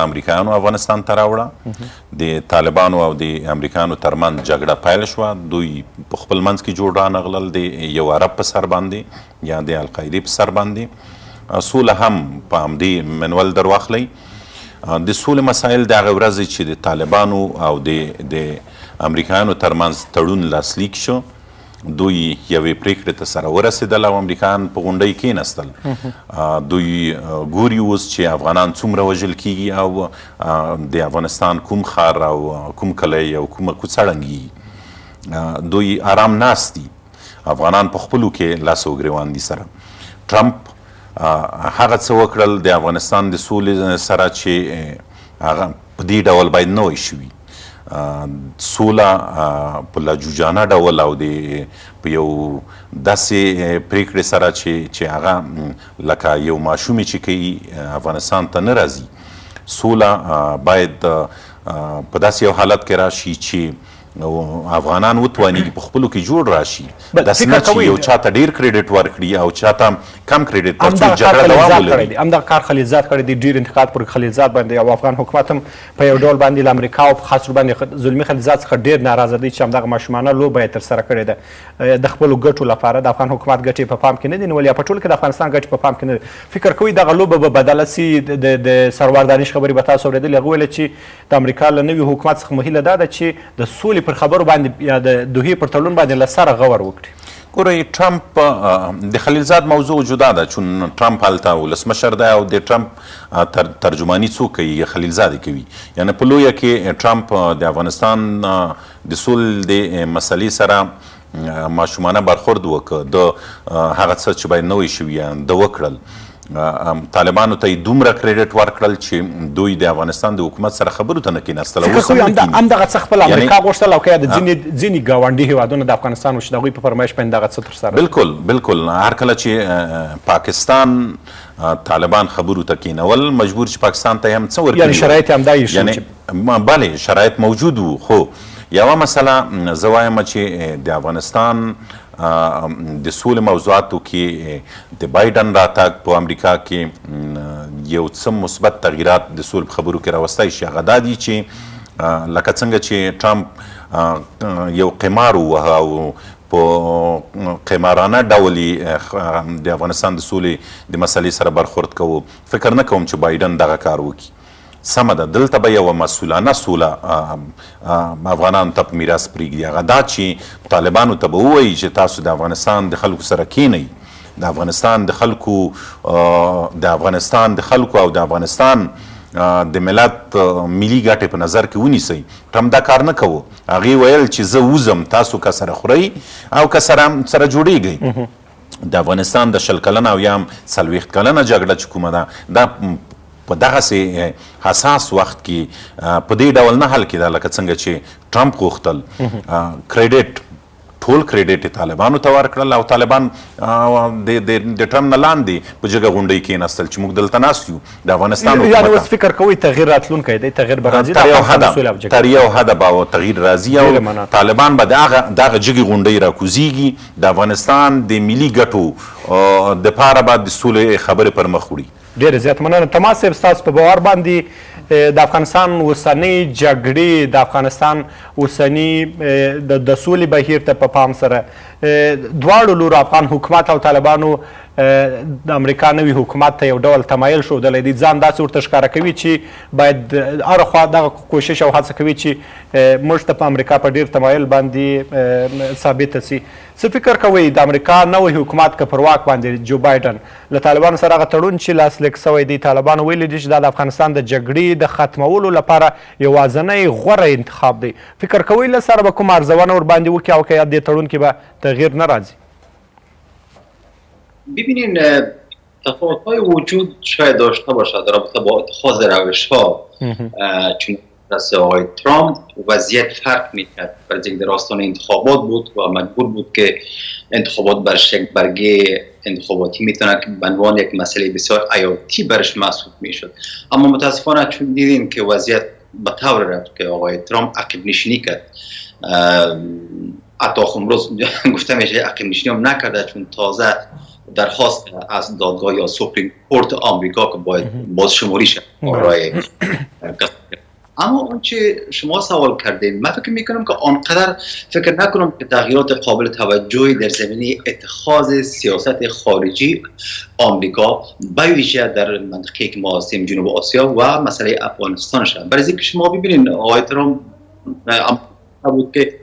امریکایانو افغانستان ته راوړه د طالبانو او د امریکایانو ترمنځ جګړه پیل شوه. دوی په خپل منځ کې جوړ رانغلل د یو عرب په سر باندې یا د القاعدې په سر باندې. سوله هم په همدې منول در واخلئ. د سولې مسایل د هغې ورځې چې د طالبانو او د امریکایانو ترمنځ تړون لاسلیک شو، دوی یوې پریکړې ته سره ورسېدل او امریکایان په غونډۍ کېناستل. دوی ګوري اوس چې افغانان څومره وژل کیږي او د افغانستان کوم ښار او کوم کلی او کومه کوڅه ړنګېږي. دوی آرام ناست دي، افغانان په خپلو کې لاس او ګرېوان دي سره. ټرمپ هغه څه وکړل د افغانستان د سولې سره چې هغه په دې ډول باید نه وای شوي. سوله په لاجوجانه ډول او په یو داسې پریکړې سره چې هغه لکه یو ماشومې چې کوي افغانستان ته نه راځي. سوله باید په داسې یو حالت کې راشي چې افغانان وتوانېږي په خپلو کې جوړ راشي. داسې نه چې یو چاته ډېر کریډټ ورکړي او چاته کم کریډټ تر څو جګړه دوام ولري. همدغه کار خلیلزاد کړی دی، ډېر انتقاد پر خلیلزاد باندې او افغان حکومت هم په یو ډول باندې له امریکا او په خاص ډول باندې زلمي خلیلزاد څخه ډېر ناراضه دی چې همدغه ماشومانه لوبه یې ترسره کړې ده د خپلو ګټو لپاره. د افغان حکومت ګټې په پام کې نه دي نیولې یا په ټول کې د افغانستان ګټې په پام کې نه دي. فکر کوئ دغه لوبه به بدله سي؟ د سروار دانش خبرې به تاسو اورېدلې، هغه ویله چې د امریکا له نوي حکومت څخه مهیله دا ده چې د سولې پر خبرو باندې یا د دوحې پر تړون باندې له سره غور وکړي. ګورئ، ټرمپ د خلیلزاد موضوع جدا ده، چون ټرمپ هلته ولسمشر دی او د ټرمپ ترجماني څوک کوي؟ خلیلزاد کوي. یعنې په لویه کې ټرمپ د افغانستان د سولې د مسلې سره ماشومانه برخورد وکړ. د هغه څه چې باید نه وای شوي د وکړل. طالبانو ته یې دومره کریډټ ورکړل چې دوی د افغانستان د حکومت سره خبرو ته نه کېناستل. همدغه څه خپل امریکا غوښتل او که د ځینې ګاونډي هېوادونه د افغانستان وشي د هغوی په فرمایش باندې دغه څه ترسره. بالکل بالکل. هر کله چې پاکستان طالبان خبرو ته کېنول مجبور چې پاکستان ته هم څه ورکړي، یعنې شرایط هم دا یې یعنې بلې شرایط موجود وو. خو یوه مسله زه وایم چې د افغانستان د سولې موضوعاتو کې د بایډن راتګ په امریکا کې یو څه مثبت تغییرات د سولې په خبرو کې راوستی شي. هغه دا دي چې لکه څنګه چې ټرمپ یو قمار ووهه او په قمارانه ډول د افغانستان د سولې د مسلې سره برخورد کوو، فکر نه کوم چې بایډن دغه کار وکړي. سمه ده، دلته به یوه مسؤلانه سوله افغانانو ته په میراث پرېږدي. هغه دا چې طالبانو ته به ووایي چې تاسو د افغانستان د خلکو سره کینئ، د افغانستان د خلکو او د افغانستان د ملت ملي ګټې په نظر کې ونیسئ. ټرمپ دا کار نه کوو. هغې ویل چې زه وځم، تاسو که سره خورئ او که سره جوړیږئ. د افغانستان د 20 کلنه او یا هم 40 کلنه جګړه چې کومه ده دا په دغسې حساس وخت کې په دې ډول نه حل کېده لکه څنګه چې ټرمپ غوښتل. کریډټ ټول کریډټ یې طالبانو ته ورکړل او طالبان د ټرمپ نه لاندې په جګه غونډۍ کېناستل چې موږ دلته ناست یو د افغانستان حکومت. یعنې اوس فکر کوئ تغییر راتلونکی دی، تغییر به راځي تر یو حده به تغییر راځي او طالبان به دغه جګې غونډۍ راکوزیږي. د افغانستان د ملي ګټو دپاره به د سولې خبرې پر مخ وړي. ډېره زیات مننه. تماس صاحب، ستاسو په باور باندې د افغانستان اوسنۍ جګړې د افغانستان اوسني د سولې بهیر ته په پام سره دواړو لورو افغان حکومت او طالبانو د امریکا نوي حکومت ته یو ډول تمایل ښودلی دی، ځان داسې ورته ښکاره کوي چې باید هره خوا دغه کوشش او هڅه کوي چې موږ ته په امریکا په ډېر تمایل باندې ثابته سي. څه فکر کوئ د امریکا نوی حکومت که پر واک باندې جو بایډن له طالبانو سره هغه تړون چې لاسلیک سوی دی، طالبانو ویلي دي چې دا د افغانستان د جګړې د ختمولو لپاره یوازینی غوره انتخاب دی. فکر کوئ له سره به کومه ارزونه ورباندې وکړي او که دې تړون کې به تغییر نه راځي؟ ببینین تفاوت‌های وجود شاید داشته باشد در رابطه با اتخاذ روش‌ها، چون دست آقای ترامپ وضعیت فرق می‌کرد. برای در آستانه انتخابات بود و مجبور بود که انتخابات برش یک برگه انتخاباتی میتونه به عنوان یک مسئله بسیار حیاتی برش محسوب میشد. اما متاسفانه چون دیدیم که وضعیت به طور رفت که آقای ترامپ عقب نشینی کرد، حتی امروز گفته میشه عقب نشینی هم نکرده چون تازه درخواست از دادگاه یا سوپریم کورت آمریکا که باید بازشماری شد برای اما اون چه شما سوال کردین من فکر میکنم که آنقدر فکر نکنم که تغییرات قابل توجهی در زمینه اتخاذ سیاست خارجی آمریکا به ویژه در منطقه که ما هستیم جنوب آسیا و مسئله افغانستان شد. برای اینکه شما ببینید آقای ترامپ بود که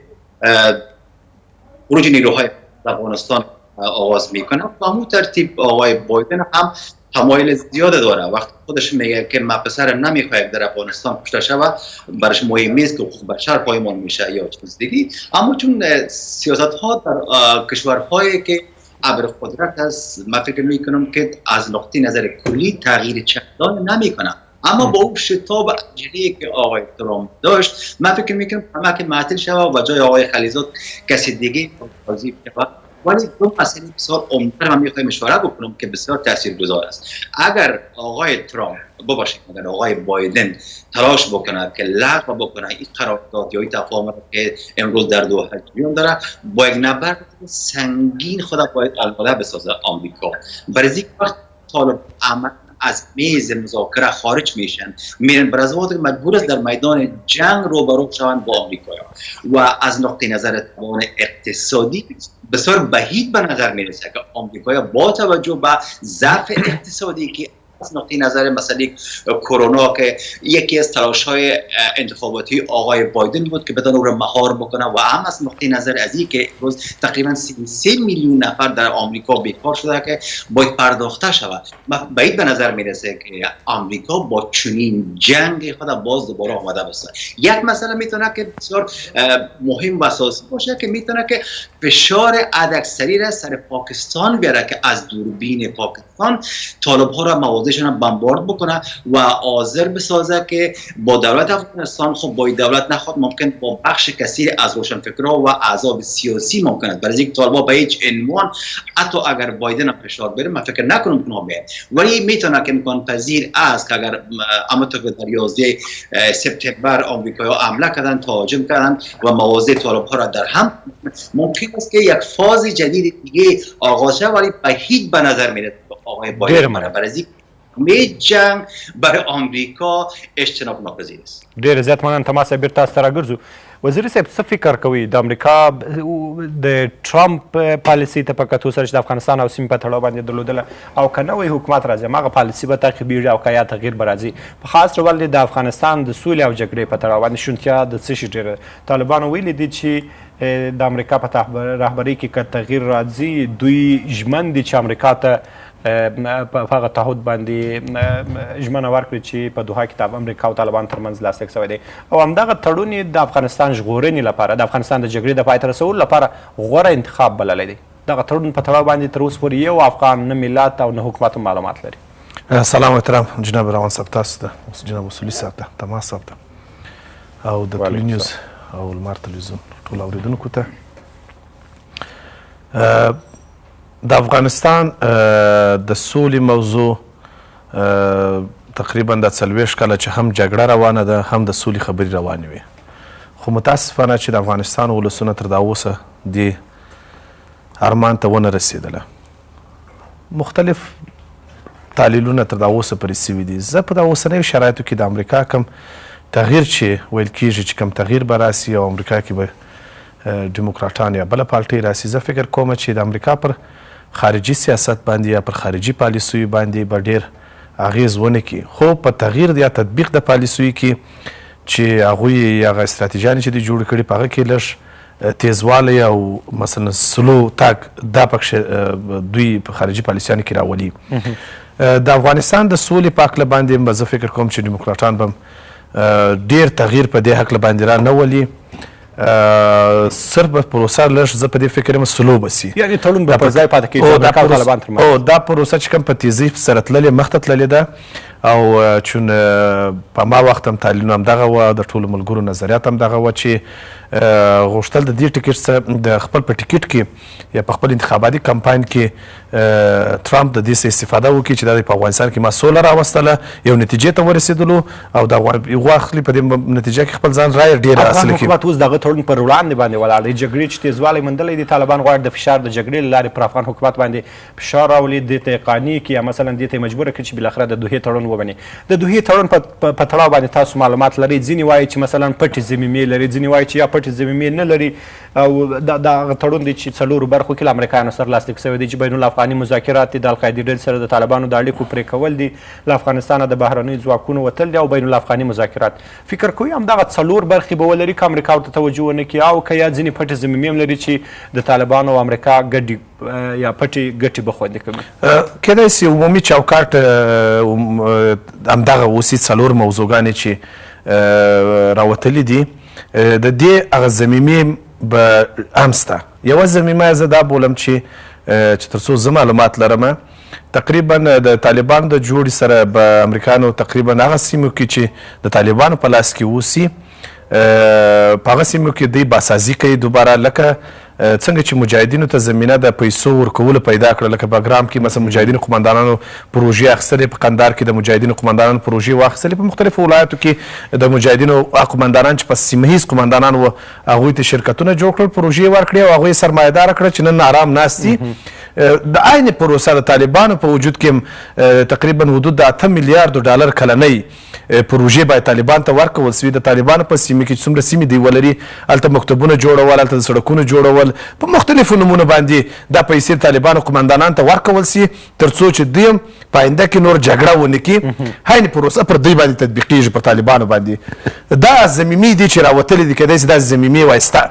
خروج نیروهای افغانستان آغاز میکنه و همون ترتیب آقای بایدن هم تمایل زیاده داره. وقتی خودش میگه که من پسرم نمیخواد در افغانستان کشته شود برایش مهم نیست که حقوق بشر پایمال میشه یا چیز دیگه، اما چون سیاست ها در کشورهایی که ابر قدرت است من فکر میکنم که از نقطه نظر کلی تغییر چندان نمیکنه. اما با اون شتاب عجله‌ای که آقای ترامپ داشت من فکر میکنم که معطل شود و جای آقای خلیزاد کسی دیگه بازی شود. ولی دو مسئله بسیار عمده من میخوایم اشاره بکنم که بسیار تاثیرگذار است. اگر آقای ترامپ ببخشید اگر آقای بایدن تلاش بکنه که لغو بکنه این قرارداد یا این تفاهم که امروز در دوحه جریان داره با یک نبرد سنگین خود باید آماده بسازه آمریکا. برای اینکه وقت طالب از میز مذاکره خارج میشن میرن بر از مجبور است در میدان جنگ روبرو شوند با آمریکا و از نقطه نظر توان اقتصادی بسیار بعید به نظر میرسه که آمریکا با توجه به ضعف اقتصادی که از نقطه نظر مسئله کرونا که یکی از تلاش‌های انتخاباتی آقای بایدن بود که بدون رو مهار بکنه و هم از نقطه نظر از این که روز تقریبا 33 میلیون نفر در آمریکا بیکار شده که باید پرداخته شود. بعید به نظر میرسه که آمریکا با چنین جنگ خود باز دوباره آماده باشه. یک مسئله میتونه که بسیار مهم و اساسی باشه که میتونه که فشار حداکثری را سر پاکستان بیاره که از دوربین پاکستان طالب‌ها را موازشان بمبارد بکنه و حاضر بسازه که با دولت افغانستان خب با دولت نخواد ممکن با بخش کثیر از روشنفکرها و احزاب سیاسی ممکن است. برای اینکه طالب‌ها به هیچ عنوان حتی اگر بایدن فشار بره من فکر نکنم که بیاد، ولی میتونه که امکان پذیر است که اگر همونطور که در 11 سپتامبر آمریکایی‌ها حمله کردن تهاجم کردن و مواضع طالب‌ها را در هم ممکن است که یک فاز جدید دیگه آغاز شود، ولی بعید به نظر میاد آقای بایدن برای جنگ برای آمریکا اجتناب ناپذیر است. ډېر زیات مننه. تماس بیرته تاسو ته راګرځو. وزیر صاحب څه فکر کوي د امریکا د ټرمپ پالیسي ته په کتو سره چې د افغانستان او سیمې په تړاو باندې درلودله او که نوی حکومت راځي هماغه پالیسي به تعقیبېږي او که یا تغییر به راځي په خاص ډول د افغانستان د سولې او جګړې په تړاو باندې شونتیا د څه شي ډېره طالبانو ویلي دي چې د امریکا په رهبرۍ کې که تغییر راځي دوی ژمن دي چې امریکا ته په هغه تعهد باندې ژمنه ورکړي چې په دوحه کې امریکا او طالبان ترمنځ لاسلیک شوی دی او همدغه تړون یې د افغانستان ژغورنې لپاره د افغانستان د جګړې د پای ته رسولو لپاره غوره انتخاب بللی دی. دغه تړون په تړاو باندې تر اوسه پورې یو افغان نه ملت او نه حکومت معلومات لري. سلام احترام جناب روان صاحب تاسو ته جناب اصولي صاحب ته تماس صاحب ته او د پلی نیوز او لمر تلویزیون ټول اوریدونکو ته. د افغانستان د سولې موضوع تقریبا د 40 کاله چې هم جګړه روانه ده هم د سولې خبرې روانې وي، خو متاسفانه چې د افغانستان ولسونه تر دا اوسه دې ارمان ته ونه رسېدله. مختلف تحلیلونه تر دا اوسه پرې سوي دي. زه په دا اوسنیو شرایطو کې د امریکا کم تغییر چې ویل کېږي چې کم تغییر به راسي او امریکا کې به ډیموکراټان یا بله پالټۍ راسي، زه فکر کوم چې د امریکا پر خارجي سیاست باندې یا پر خارجي پالیسیو باندې به ډېر اغیز ونه کړي، خو په تغییر یا تطبیق د پالیسیو کې چې هغوی هغه استراتیژیانې چې دوی جوړې کړي په هغه کې لږ تیزوالی او مثلا سلو تګ دا پکښې دوی په خارجي پالیسیانو کې راولي. د افغانستان د سولې په هکله باندې به زه فکر کوم چې ډیموکراټان به ډېر تغییر په دې هکله باندې را نه ولي، صرف به پروسه لږ زه په دې فکر یم سلو به سي، یعنې تړون به پر ځای پاتې کېږي. دا پروسه چې کوم په تیزۍ سره تللې مخته تللې ده او چون په ما وخت هم تحلیلونه همدغه وه د ټولو ملګرو نظریات همدغه وه چې غوښتل د دې ټکټ څخه د خپل په ټکټ کې یا په خپل انتخاباتي کمپاین کې ټرمپ د دې څخه استفاده وکړي چې دا په افغانستان کې ما سوله راوستله یو نتیجې ته ورسېدلو او د واخلي په دې نتیجه کې خپل ځان رایه ډېره حاصله کړي. حکومت اوس دغه تړون پر وړاندې باندې ولاړ دی. جګړې چې تیزوالی موندلی دی، طالبان غواړي د فشار د جګړې له لارې پر افغان حکومت باندې فشار راولي، دې ته یې قانع کړي یا مثلا دې ته یې مجبوره کړي چې بالاخره د دوحې تړون ومني. د دوحې تړون په تړاو باندې تاسو معلومات لرئ؟ ځینې وایي چې مثلا پټې ضمیمې لري، ځینې وایي چې یا پټې ضمیمې نه لري او دغه تړون دی چې څلورو برخو کې له امریکایانو سره لاسلیک شوی دی چې بین الافغاني مذاکرات دي، د القاعدې ډلې سره د طالبانو د اړیکو پرې کول دي، له افغانستانه د بهرنیو ځواکونو وتل دي او بین الافغاني مذاکرات. فکر کوئ همدغه څلور برخې به ولري که امریکا ورته توجه ونه کړي او که یا ځینې پټې ضمیمې هم لري چې د طالبانو او امریکا ګډې یا پټې ګټې به خوندي کوي؟ کیدای شي عمومي چوکاټ همدغه اوسي څلور موضوعګانې چې راوتلي دي. د دې هغه ضمیمې به هم شته. یوه ضمیمه زه دا بولم چې تر څو زه معلومات لرم تقریبا د طالبانو د جوړې سره به امریکایانو تقریبا هغه سیمو کې چې د طالبانو په لاس کې اوسي په هغه سیمو کې دوی باسازي کوي دوباره، لکه څنګه چې مجاهدینو ته زمینه د پیسو ورکولو پیدا کړه، لکه بګرام کې مثلا مجاهدینو قمندانانو پروژې اخیستلې، په قندار کې د مجاهدینو قمندانانو پروژې واخیستلې، په مختلفو ولایاتو کې د مجاهدینو قمندانان چې په سیمه ییز قمندانان وو هغوی ته شرکتونه جوړ کړل، پروژې ورکړې او هغوی یې سرمایهداره کړه چې نن آرام ناست دي. د عین پروسه د طالبانو په وجود کې تقریبا حدود د 8 میلیارډ ډالر کلنۍ پروژې باید طالبان ته ورکول سوي. د طالبانو په سیمه کې څومره سیمې دی ولري هلته مکتبونه جوړول، هلته د سړکونو جوړول، په مختلفو نومونو باندې دا پیسې طالبانو قمندانانو ته ورکول سي تر څو چې دوی هم په آینده کې نور جګړه ونه کړي. عین پروسه پر دوی باندې تطبیقیږي، پر طالبانو باندې. دا ضمیمې دي چې راوتلې دي، کیدای شي دا ضمیمې وایسته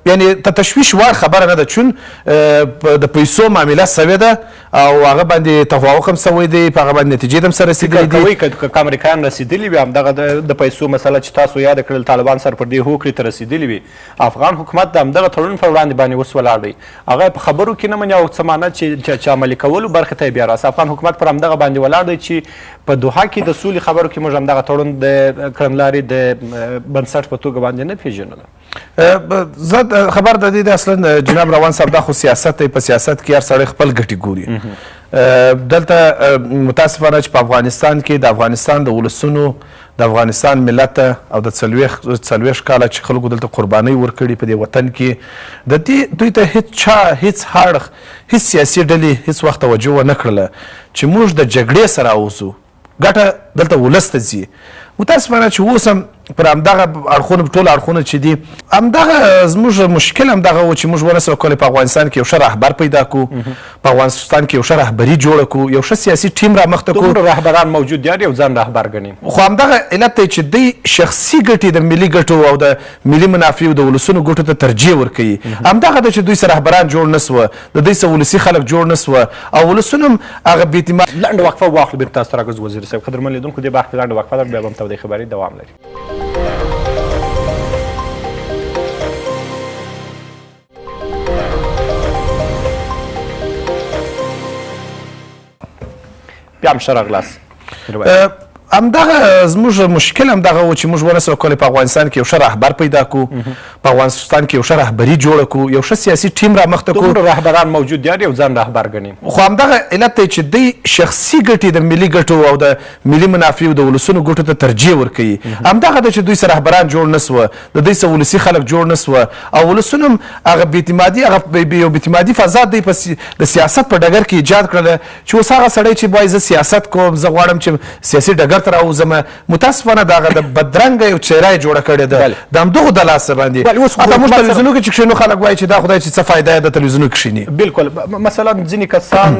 یعنی ته تشویش وار خبره نه ده، چون د پیسو معامله سوې ده او هغه باندې توافق هم سوی دی، په هغه باندې نتیجې هم سره رسېدلې دي. کوي که امریکایان رسېدلي وي همدغه د پیسو مسله چې تاسو یاد کړل طالبان سره پر دې هوکړې ته رسېدلي وي، افغان حکومت د همدغه تړون پر وړاندې باندې اوس ولاړ دی، هغه په خبرو کې نه مني او څه معنی چې عملي کولو برخې ته یې بیا راسي. افغان حکومت پر همدغه باندې ولاړ دی چې په دوحه کې د سولې خبرو کې موږ همدغه تړون د کړنلارې د بنسټ په توګه باندې نه پېژنو. زه خبر د دې اصلا جناب روان صاحب دا خو سیاست دی، په سیاست کې هر سړی خپل ګټې ګوري. دلته متاسفانه چې په افغانستان کې د افغانستان د ولسونو، د افغانستان ملت او د څلوېښت کاله چې خلکو دلته قربانۍ ورکړي په دې وطن کې، د دې دوی ته هیڅ اړخ، هیڅ سیاسي ډلې هیڅ وخت توجه ونه کړله چې موږ د جګړې سره اوسو، ګټه دلته ولس ته ځي. متاسفانه چې اوس هم پر همدغه اړخونه ټول اړخونه چې دي همدغه زموږ مشکل همدغه و چې موږ ونسو کولی په افغانستان کې یو ښه رهبر پیدا کړو، په افغانستان کې یو ښه رهبري جوړه کړو، یو ښه سیاسي ټیم رامخته کړو. دومره رهبران موجود دي، یو ځان رهبر ګڼي، خو همدغه علت دی چې دوی شخصي ګټې د ملي ګټو او د ملي منافعو د ولسونو ګټو ته ترجیح ورکوي. همدغه ده چې دوی سره رهبران جوړ نه سوه، د دوی سره ولسي خلک جوړ نه سوه او ولسونه هم هغه بې اعتماد. لنډه وقفه واخلو بیرته تاسو راګرځو وزیر صاحب. قدرمن لیدونکو دې بحث کې لنډه وقفه ده، بیا به هم تودې خبرې دوام لري. بیا هم ښه راغلاست. همدغه زموږ مشکل همدغه و چې موږ ونسو کولی په افغانستان کې یو ښه رهبر پیدا کړو، په افغانستان کې یو ښه رهبري جوړه کړو، یو ښه سیاسي ټیم رامخته کړو. دومره رهبران موجود دي، یو ځان رهبر ګڼي، خو همدغه علت دی چې دوی شخصي ګټې د ملي ګټو او د ملي منافعو د ولسونو ګټو ته ترجیح ورکوي. همدغه ده چې دوی سره رهبران جوړ نه سوه، د دوی سره ولسي خلک جوړ نه سوه او ولسونه هم هغه بې اعتمادي، هغه یو بې اعتمادي فضا دوی د سیاست په ډګر کې ایجاد کړله چې اوس هغه سړی چې وایي زه سیاست کوم، زه غواړم چې سیاسي ډګر ته راوځم، متاسفانه دغه د بدرنګه یو څېره یې جوړه کړې ده د همدغو د لاسه باندې. حتی موږ تلویزیونو کې چې کښېنو خلک وایي چې دا خدای چې څه فایده یې د تلویزیونو کې کښېني. بلکل. مثلا ځینې کسان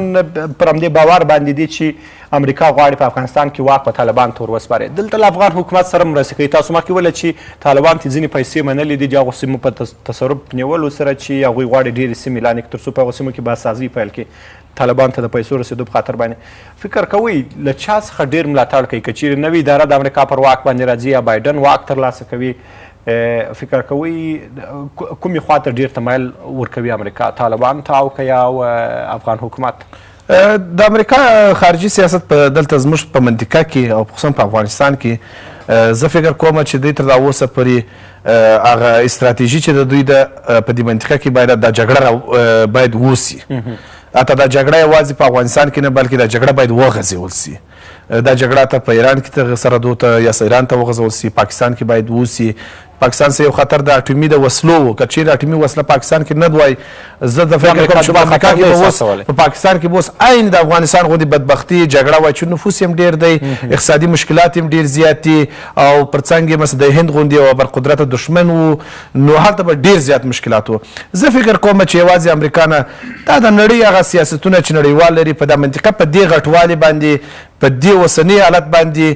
پر همدې باور باندې دي چې امریکا غواړي په افغانستان کې واک په طالبان ته ور وسپاري. دلته له افغان حکومت سره مرسته کوي. تاسو مخکې ویل چې طالبان ته ځینې پیسې منلې دي د هغو سیمو په تصرف نیولو سره چې هغوی غواړي ډېرې سیمې اعلان کړي تر څو په هغو سیمو کې بازسازي پیل کړي طالبان ته د پیسو رسېدو په خاطر باندې. فکر کوئ له چا څخه ډېر ملاتړ کوي؟ که چیرې نوې اداره د امریکا پر واک باندې راځي یا بایډن واک ترلاسه کوي، فکر کوئ کومې خوا ته ډېر تمایل ورکوي امریکا، طالبان ته او که یا افغان حکومت؟ د امریکا خارجي سیاست په دلته زموږ په منطقه کې او خصوصا په افغانستان کې زه فکر کوم چې دوی تر دا اوسه پورې هغه استراتیژي چې د دوی په دې منطقه کې باید دا جګړه باید ووسي حتی دا جګړه یوازې په افغانستان کې نه بلکې دا جګړه باید وغځول سي دا جګړه ته په ایران کې سره دوته یا ایران ته وغځول سي پاکستان کې باید ووسي پاکستان سره یو خطر د اټومي د وسلو و که چیرې اټومي وسله پاکستان کې نه دوای زه د فکر کوم چې په امریکا کې به اوس په پاکستان کې به اوس عین د افغانستان غوندې بدبختي جګړه وای چې نفوس هم ډېر دی اقتصادي مشکلات هم ډېر زیات دي او پر څنګ یې مثلا د هند غوندې یو برقدرته دښمن و نو هلته به ډېر زیات مشکلات و زه فکر کوم چې یوازې امریکا نه دا د نړۍ هغه سیاستونه چې نړیوال لري په دا منطقه په دې غټوالي باندې په دې اوسني حالت باندې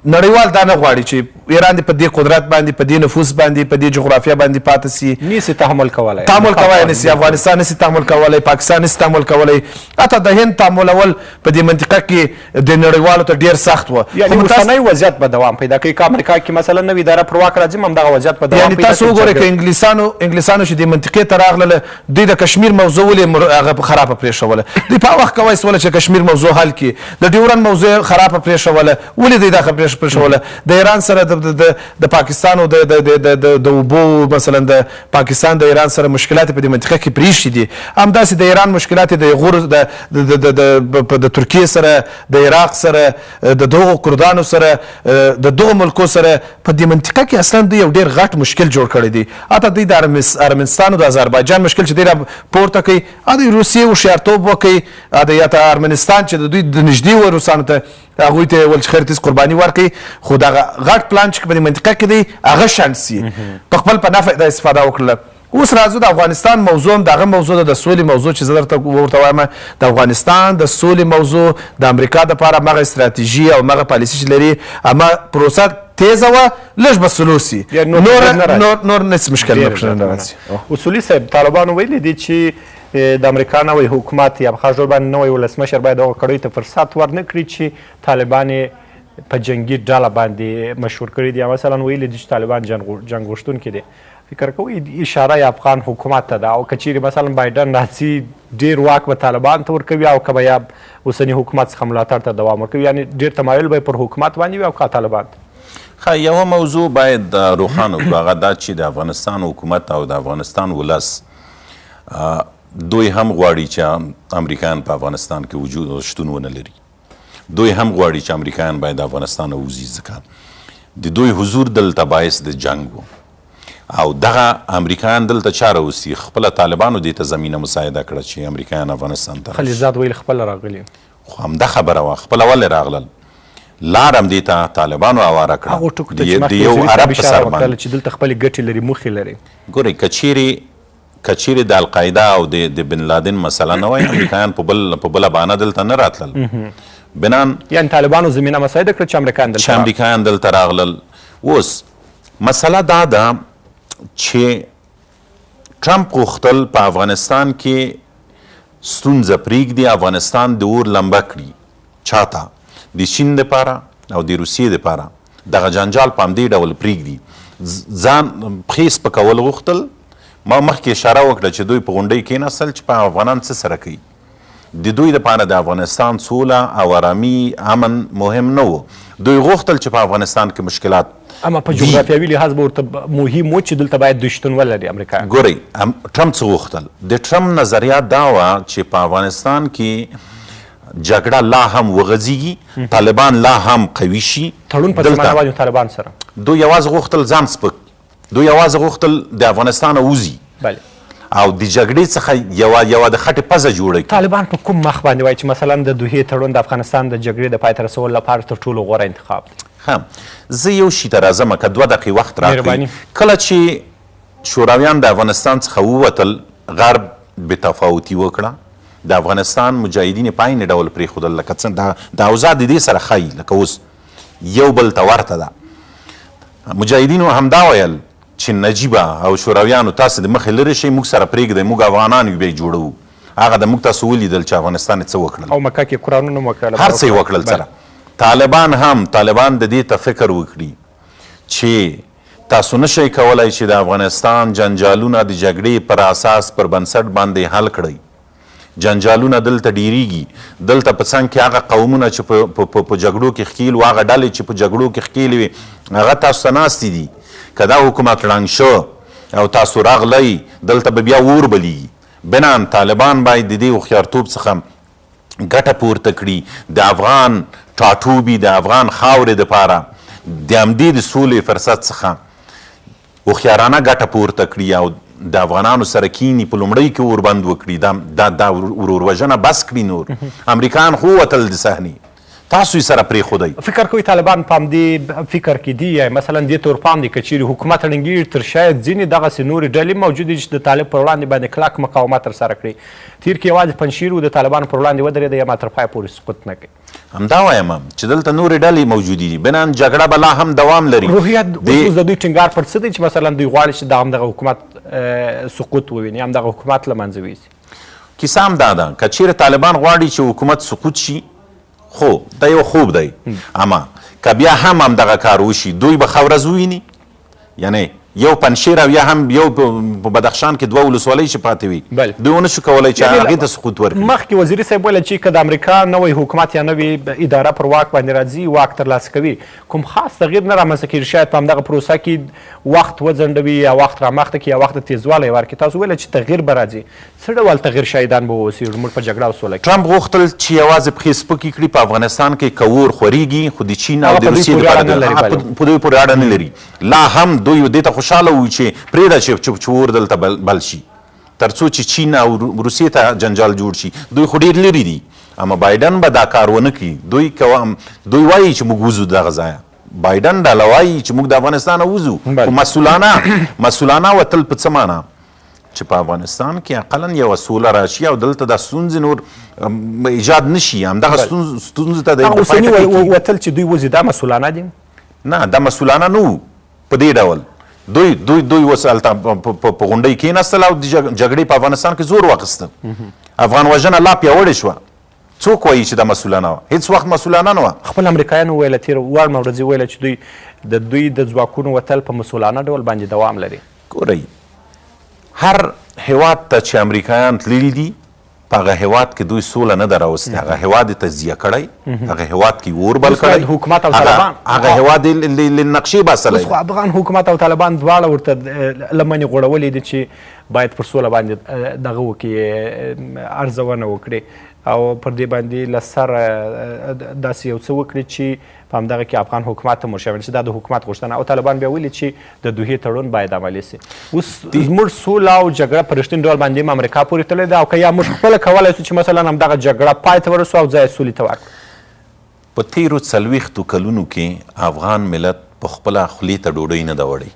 نړیوال دا نه غواړي چې ایران دې په دې قدرت باندې په دې نفوس باندې په دې جغرافیه باندې پاتې سي نسي تحمل کولی نسي افغانستان نسي تحمل کولی پاکستان نسي تحمل کولی حتی د هند تحملول په دې منطقه کې د نړیوالو ته ډېر سخت و یعنې اوسنی وضعیت به دوام پیدا کوي که امریکا کې مثلا نوې اداره پر واک راځي همدغه وضعیت به دوام پیدا کوي تاسو وګورئ که انګلیسانو چې دې منطقې ته راغلله دوی د کشمیر موضوع ولې هغه خرابه پرېښوله دوی په هغه وخت کولی سوله چې کشمیر موضوع حل کړي د ډیورن موضوع خرابه پرېښوله ولې دوی دا پرېښوله د ایران سره د پاکستان او د اوبو مثلا د پاکستان د ایران سره مشکلات په دې منطقه کې پرېښي دي همداسې د ایران مشکلات د غور د ترکیې سره د عراق سره د دغو کردانو سره د دغو ملکو سره په دې منطقه کې اصلا دوی یو ډېر غټ مشکل جوړ کړی دی حتی دوی د ارمنستان او د آذربایجان مشکل چې دوی راپورته کوي د روسیې هوښیارتوب وکوي یا د ارمنستان چې د دوی د نږدې و روسانو ته هغوی ته ول چې خیر تیز قرباني ورکړي خو دغه غټ پلان چې په دې منطقه کې دی هغه شنډ سي په خپل په نفع د استفاده وکړله اوس راځو د افغانستان موضوع هم دغه موضوع ده د سولې موضوع چې زه درته ورته وایم د افغانستان د سولې موضوع د امریکا دپاره همغه استراتیژي او همغه پالیسي چې لري همه پروسه تیزه وه لږ به سلو سي نور نهسي مشکل نه راسي اصولي صاحب طالبانو ویلي دي چې د امریکا نوی حکومت یا په خاص ډول باندې نوی ولسمشر باید هغو کړیو ته فرصت ورنه کړي چې طالبان یې په جنګي ډله باندې مشهور کړي دي مثلا ویلي دي چې طالبان جنګ غوښتونکي دي فکر کوئ اشاره یې افغان حکومت ته ده او که چیرې مثلا بایډن راسي ډېر واک به طالبان ته ورکوي او که به یا اوسني حکومت څخه ملاتړ ته دوام ورکوي یعنې ډېر تمایل به یې پر حکومت باندې وي او که طالبان ښه یوه موضوع باید روښانه کړو هغه دا چې د افغانستان حکومت او د افغانستان ولس دوی هم غواړي چې امریکایان په افغانستان کې وجود او شتون ونه لري دوی هم غواړي چې امریکایان باید د افغانستان ووځي ځکه د دوی حضور دلته باعث د جنګ و او دغه امریکایان دلته چا راوستي خپله طالبانو دې ته زمینه مساعده کړه چې امریکایان افغانستان ته خلیزات ویل خپله راغلي خو همدا خبره وه خپله ولې راغلل لار هم دې ته طالبانو هواره کړه د یو عرب په سر باندې چې دلته خپلې ګټې لري موخې لري ګورئ که چیرې د القاعده او د بن لادن مسله نه وای امریکایان په بله بهانه دلته نه راتلل بنان یعنې طالبانو زمینه مساعده کړه چې امریکایان دلته راغلل اوس مسله دا ده چې ټرمپ غوښتل په افغانستان کې ستونزه پرېږدي افغانستان د اور لمبه کړي چاته د چین دپاره او د روسیې دپاره دغه جنجال په همدې ډول پرېږدي ځان پښې سپکول غوښتل ما مخکې اشاره وکړه چې دوی په غونډۍ کېناستل چې په افغانان څه سره کوي د دوی دپاره د افغانستان سوله او ارامي امن مهم نه و دوی غوښتل چې په افغانستان کې مشکلات اما په جغرافیوي لحاظ به ورته مهم و چې دلته باید دوی شتون ولري امریکایان ګورئ ټرمپ څه غوښتل د ټرمپ نظریات دا وه چې په افغانستان کې جګړه لا هم وغځېږي طالبان لا هم قوي شي تړون په زمانه باندې طالبان سره دوی یوازې غوښتل ځان سپک دوی یوازې غوښتل د افغانستان ووځي او د جګړې څخه یوه د خټې پزه جوړه کړي طالبان په کوم مخ باندې وایي چې مثلا د دوحې تړون د افغانستان د جګړې د پای ته رسولو لپاره تر ټولو غوره انتخاب دی زه یو شي ته راځم که 2 دقیقې وخت راکړئ کله چې شورویان د افغانستان څخه ووتل غرب بېتفاوتي وکړه د افغانستان مجاهدین یې په عین ډول پرېښودل لکه څنګه د اوضاع د دې سره ښایي لکه اوس یو بل ته ورته ده مجاهدینو همدا ویل چې نجیبه او شورویانو تاسو د مخې لرې شئ موږ سره پرېږدئ موږ افغانان یو بیا جوړوو هغه د موږ تاسو ولیدل چې افغانستان یې څه وکړل او مکه کې قرانونه هم وکړل هر څه یې وکړل سره طالبان د دې ته فکر وکړي چې تاسو نشئ کولی چې د افغانستان جنجالونه د جګړې پر اساس پر بنسټ باندې حل کړئ جنجالونه دلته ډیریږي دلته په څنګ کې هغه قومونه چې په جګړو کې ښکیل وو هغه ډلې چې په جګړو کې ښکیلې وي هغه تاسو ته ناستې دي که دا حکومت ړنګ شو او تاسو راغلی دلته به بیا اور بلیږي بنان طالبان باید د دې هوښیارتوب څخه ګټه پورته کړي د افغان ټاټوبی د افغان خاورې دپاره د همدې د سولې فرصت څخه هوښیارانه ګټه پورته کړي او د افغانانو سره کینی په لومړی کې اوربند وکړي دا ورور-وژنه بس کړي نور امریکایان خو وتل د صحنې تاسو یې سره پرېښودئ فکر کوئ طالبان په همدې فکر کې دي یا مثلا دې طور پام دی که چیرې حکومت ړنګېږي تر شاید ځینې دغسې نورې ډلې موجودې چې د طالب پر وړاندې باندې کلک مقاومت ترسره کړي تیر کې یوازې پنجشیر و د طالبانو پر وړاندې ودرېده یا ما تر پایه پورې سقوط نه کوي همدا وایم چې دلته نورې ډلې موجودې دي بنان جګړه به لا هم دوام لري روحیت اوس د دوی ټینګار پر څه دی چې مثلا دوی غواړي چې همدغه حکومت سقوط وویني همدغه حکومت له منځه ویسي کیسه هم دا ده که چیرې طالبان غواړي چې حکومت سقوط شي خو دا یو خوب دی اما که بیا هم همدغه کار وشي دوی به ښه ورځ وویني یعنی یو پنجشیر او یا هم یو په بدخشان کې 2 ولسوالۍ چې پاتې وي دوی ونه شو کولی چې هغې ته سقوط ورکړي مخکې وزیري صاحب ویله چې که د امریکا نوی حکومت یا نوې اداره پر واک باندې راځي واک ترلاسه کوي کوم خاص تغییر نه رامنځته کېږي شاید په همدغه پروسه کې وخت وځنډوي یا وخت رامخته کړي یا وخت تیزوالی ورکړي تاسو ویله چې تغییر به راځي څه ډول تغییر شاهدان به واوسي زموږ په جګړه او سوله کې ټرمپ غوښتل چې یوازې پښې سپکې کړي په افغانستان کې که اور خورېږي خو د چین او د روسیې دپاره په دوی پورې اړه نه لري لا هم دوی دې ته خوشحاله وو چې پرېږده چې اور دلته بل شي تر څو چې چین او روسیې ته جنجال جوړ شي دوی خو ډېر لرې دي اما بایډن به دا کار ونه کړي دوی وایي چې موږ وځو دغه ځایه بایډن ډله وایي چې موږ د افغانستانه وځو خو مسؤلانه وتل په څه معنا چې په افغانستان کې اقلا یوه سوله راشي او دلته دا ستونزې نور ایجاد نه شي همدغه ستونزو ته د اوسني وتل چې دوی وځي دا مسؤلانه دي نه دا مسؤلانه نه وو په دې ډول دوی اوس هلته په غونډۍ کېناستل او د جګړې په افغانستان کې زور واخیسته افغان وژنه لا پیاوړې شوه څوک وایي چې دا مسؤلانه وه هېڅ وخت مسؤلانه نه وه خپل امریکایانو ویله تېره وړمه ورځې ویله چې دوی د ځواکونو وتل په مسؤلانه ډول باندې دوام لري ګورئ هر هېواد ته چې امریکایان تللي دي په هغه هېواد کې دوی سوله نه ده راوستې هغه هېواد یې تجزیه کړی هغه هېواد کې اور بل کړی حکومت او طالبان هغه هېواد یې له نقشې باسلی خو افغان حکومت او طالبان دواړه ورته لمنې غوړولې دي چې باید پر سوله باندې دغه وکړي ارزونه وکړي او پر دې باندې له سره داسې یو څه وکړي چې په همدغه کې افغان حکومت ته مشابه شي دا د حکومت غوښتنه او طالبان بیا ویلي چې د دوحې تړون باید عملي سي اوس زموږ سوله او جګړه په رښتیني ډول باندې هم امریکا پورې تړلې ده او که یا موږ خپله کولی سو چې مثلا همدغه جګړه پای ته ورسو او ځای سولې ته ورکړو په تیرو 40 کلونو کې افغان ملت په خپله خولې ته ډوډۍ نه ده وړی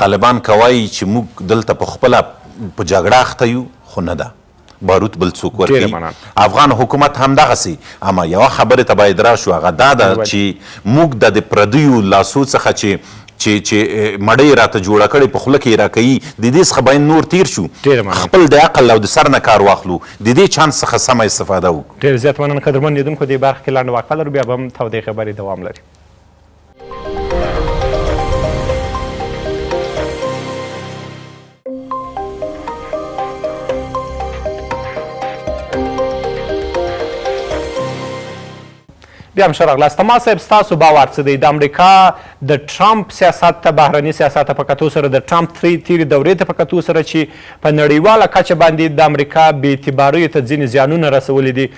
طالبان کوایي چې موږ دلته په خپله په جګړه اخته یو خو نه ده باروت بل څوک ورکوي افغان حکومت همدغسې اما یوه خبرې ته باید راشو هغه دا ده چې موږ د پردیو لاسو څخه چې مړۍ راته جوړه کړې په خوله کې یې راکوي د دې څخه باید نور تیر شو خپل د عقل او د سر نه کار واخلو د دې چانس څخه سمه استفاده وکړو ډېر زیات مننه قدرمن لیدونکو دې برخه کې لنډه وقفه لرو بیا به هم تودې خبرې دوام لري بیا هم ښه راغلاست ما صاحب ستاسو باور څه دی د امریکا د ټرمپ سیاست ته بهرني سیاست ته په کتو سره د ټرمپ تیرې دورې ته په کتو سره چې په نړیواله کچه باندې د امریکا بې اعتباریو ته ځینې زیانونه رسولي دي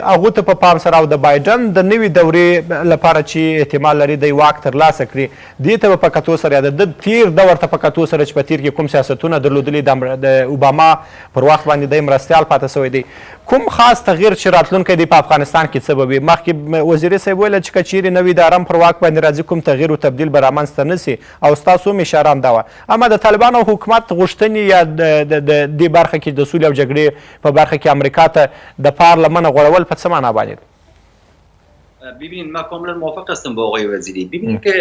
هغو ته په پام سره او د بایډن د نوې دورې لپاره چې احتمال لري دی واک ترلاسه کړي دې ته په کتو سره یا د تیر دور ته په کتو سره چې په تیر کې کوم سیاستونه درلودلي د اوباما پر وخت باندې دی مرستیال پاتې سوی دی کوم خاص تغییر چې راتلونکی دی په افغانستان کې څه به وي مخکې وزیري صاحب ویله چې که چیرې نوي اداره هم پر واک باندې راځي کوم تغییر و تبدیل به رامنځته نه سي او ستاسو هم اشاره هم دا وه اما د طالبانو حکومت غوښتنې یا د دې برخه کې د سولې او جګړې په برخه کې امریکا ته د پارلمان غوړول په څه معنا باندې ببینید من کاملا موافق هستم با آقای وزیری ببینید که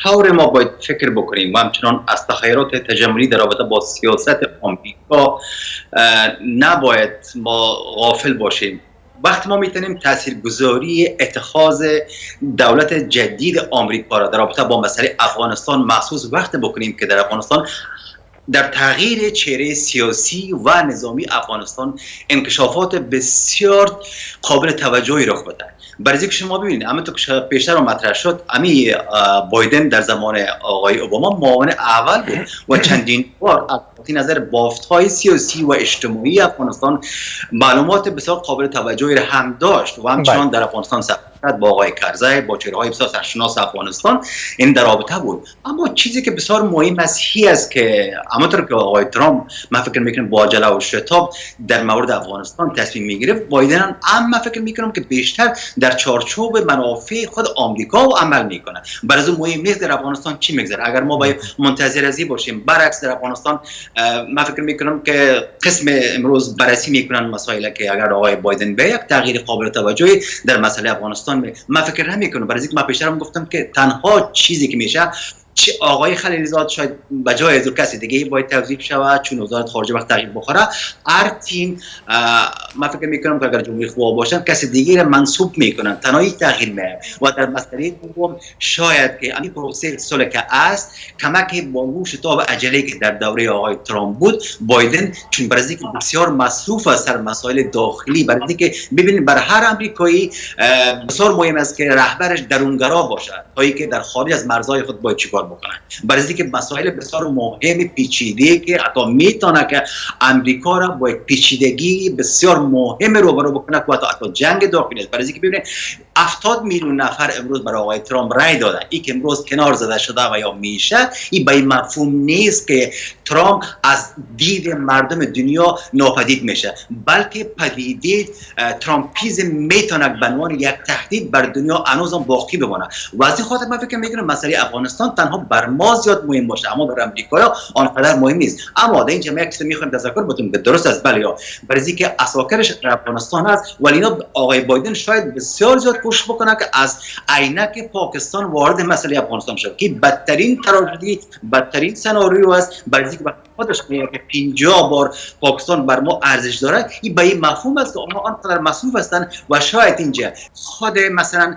طور ما باید فکر بکنیم و همچنان از تخیلات تجملی در رابطه با سیاست آمریکا نباید ما غافل باشیم وقتی ما میتونیم تاثیرگذاری اتخاذ دولت جدید آمریکا را در رابطه با مسئله افغانستان مخصوص وقت بکنیم که در افغانستان در تغییر چهره سیاسی و نظامی افغانستان انکشافات بسیار قابل توجهی رخ داده. برای اینکه شما ببینید همونطور که پیشتر مطرح شد، بایدن در زمان آقای اوباما معاون اول بود و چندین بار از نظر بافت‌های سیاسی و اجتماعی افغانستان معلومات بسیار قابل توجهی را هم داشت و همچنان در افغانستان با آقای کرزی، با چهره‌های بسیار سرشناس افغانستان این در رابطه بود. اما چیزی که بسیار مهم است که همونطور که آقای ترامپ من فکر میکنم با عجله و شتاب در مورد افغانستان تصمیم میگرفت، بایدن هم من فکر میکنم که بیشتر در چارچوب منافع خود آمریکا و عمل میکنه. برای از مهم نیست در افغانستان چی میگذره. اگر ما باید منتظر ازی باشیم، برعکس در افغانستان من فکر میکنم که قسم امروز بررسی میکنن مسائل که اگر آقای بایدن به یک تغییر قابل توجهی در مسئله افغانستان من فکر نمیکنم. برای اینکه من پیشترم گفتم که تنها چیزی که میشه آقای خلیلزاد شاید بجای از کسی دیگه باید توظیف شود، چون وزارت خارجه وقت تغییر بخوره هر تیم من فکر میکنم که اگر جمهوری خواه باشن کسی دیگه را منصوب میکنن، تنهایی تغییر میه. و در مسئله دوم شاید که این پروسه صلح که است کمک با شتاب عجله که در دوره آقای ترامپ بود، بایدن چون برای اینکه بسیار مصروف است در مسائل داخلی، برای اینکه ببینید بر هر آمریکایی بسیار مهم است که رهبرش درونگرا باشه تا اینکه در خارج از مرزهای خود باید چیکار بکنه. برای اینکه مسائل بسیار مهم پیچیده که حتی میتونه که امریکا را با یک پیچیدگی بسیار مهم روبرو بکنه که حتی جنگ داخلی است. برای اینکه ببینید 70 میلیون نفر امروز برای آقای ترامپ رای دادن، این که امروز کنار زده شده و یا میشه، این به این مفهوم نیست که ترامپ از دید مردم دنیا ناپدید میشه، بلکه پدیده ترامپیزم میتونه به عنوان یک تهدید بر دنیا هنوز هم باقی بمانه. و از این خاطر من فکر میکنم مسئله افغانستان تنها بر ما زیاد مهم باشه، اما بر امریکا آنقدر مهم نیست. اما در این جمعه یک چیز میخوایم تذکر بدیم، به درست است بله، یا برای اینکه اساکرش افغانستان هست، ولی اینا آقای بایدن شاید بسیار زیاد کوشش بکنه که از عینک پاکستان وارد مسئله افغانستان شد که بدترین تراژدی، بدترین سناریو است. برای اینکه خودش میگه که 50 بار پاکستان بر ما ارزش داره، این به این مفهوم است که آنها آنقدر مصروف هستند و شاید اینجا خود مثلا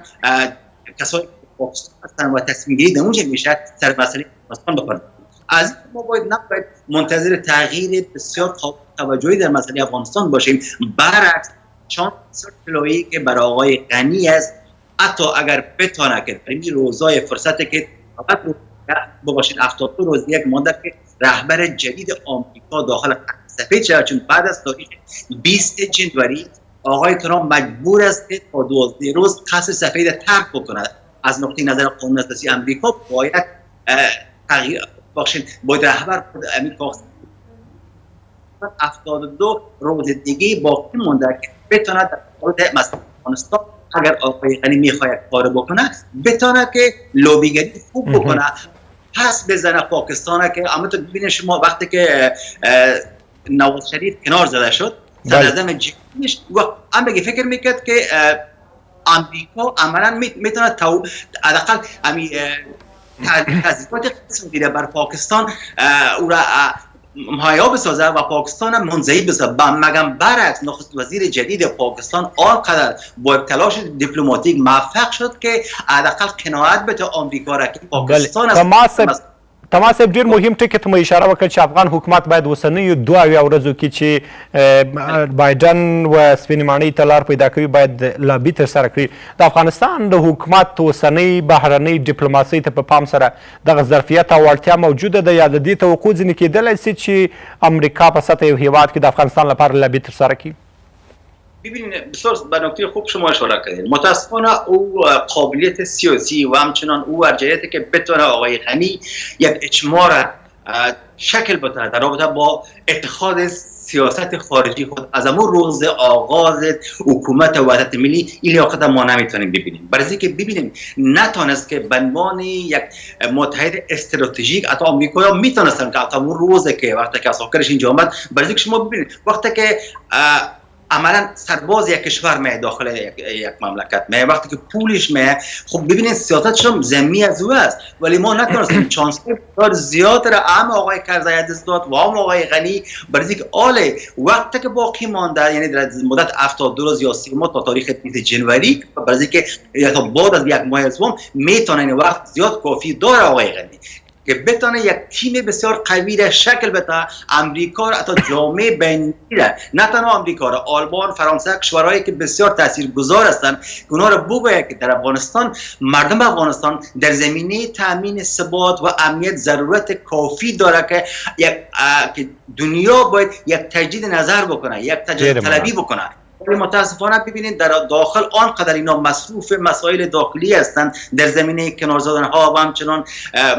کسایی پاکستان هستن و تصمیم گیری در اونجا میشه سر مسئله افغانستان بپردازند. از ما باید نباید منتظر تغییر بسیار قابل توجهی در مسئله افغانستان باشیم. برعکس چون سرپلویی که برای آقای غنی است، حتی اگر بتونه که در این روزای فرصتی که فقط باشین 72 روز یک مانده که رهبر جدید آمریکا داخل سفید شود، چون بعد از تاریخ 20 جنوری آقای ترامپ مجبور است که تا 12 روز قصر سفید ترک بکند. از نقطه نظر قانون اساسی آمریکا باید تغییر باشین، باید رهبر آمریکا 72 روز دیگه باقی مونده که بتونه در مورد مسئله افغانستان اگر آقای غنی میخواد کار بکنه بتونه که لوبیگری خوب بکنه، پس بزنه پاکستان. که اما تو ببینید شما وقتی که نواز شریف کنار زده شد صدر جمهوریش هم بگی فکر میکرد که امریکا عملا میتونه حداقل تضییقات قسم دیده بر پاکستان او را مهیا بسازه و پاکستان هم منزعج بسازه. مگم برعکس نخست وزیر جدید پاکستان آنقدر با تلاش دیپلماتیک موفق شد که حداقل قناعت بده آمریکا را که پاکستان تماس ډیر مهم ټکی ته مې اشاره وکړه چې افغان حکومت باید اوسنیو 2 ورځو کې چې بایدن و سپینې ماڼۍ ته لار پیدا کوي باید لابي ترسره کړي. د افغانستان د حکومت اوسنۍ بهرنۍ ډیپلوماسۍ ته په پام سره دغه ظرفیت او اړتیا موجوده ده یا د دې توقع ځینې کېدلی سي چې امریکا په سطح یو هیواد کې د افغانستان لپاره لابي ترسره کړي؟ ببینید بسیار به نکته خوب شما اشاره کردید. متاسفانه او قابلیت سیاسی و همچنان او ارجحیتی که بتونه آقای غنی یک اجماع را شکل بده در رابطه با اتخاذ سیاست خارجی خود از همون روز آغاز حکومت وحدت ملی این لیاقت ما نمیتونیم ببینیم. برای اینکه ببینیم نتونست که به عنوان یک متحد استراتژیک حتی آمریکا میتونستن که حتی اون روزی که وقتی که اساکرش اینجا آمد، برای اینکه شما ببینید وقتی که عملا سرباز یک کشور می داخل یک مملکت می، وقتی که پولش می، خب ببینید سیاستش هم زمینی از او است، ولی ما نتونستیم چانس‌های زیاد را هم آقای کرزی دست داد و هم آقای غنی. برای اینکه آله وقتی که باقی مانده یعنی در مدت 72 روز یا 30 ماه تا تاریخ 20 جنوری، برای اینکه یا تا بعد از یک ماه دوم میتونه این وقت زیاد کافی داره آقای غنی. که بتونه یک تیم بسیار قوی را شکل بده، امریکا را حتی جامعه بین‌المللی را، نه تنها امریکا را، آلمان، فرانسه، کشورهایی که بسیار تاثیرگذار هستند، که اونها را بگوید که در افغانستان مردم افغانستان در زمینه تامین ثبات و امنیت ضرورت کافی داره که دنیا باید یک تجدید نظر بکنه، یک تجدید طلبی بکنه. ولی متاسفانه ببینید در داخل آنقدر اینا مصروف مسائل داخلی هستند در زمینه کنار زدن ها و همچنان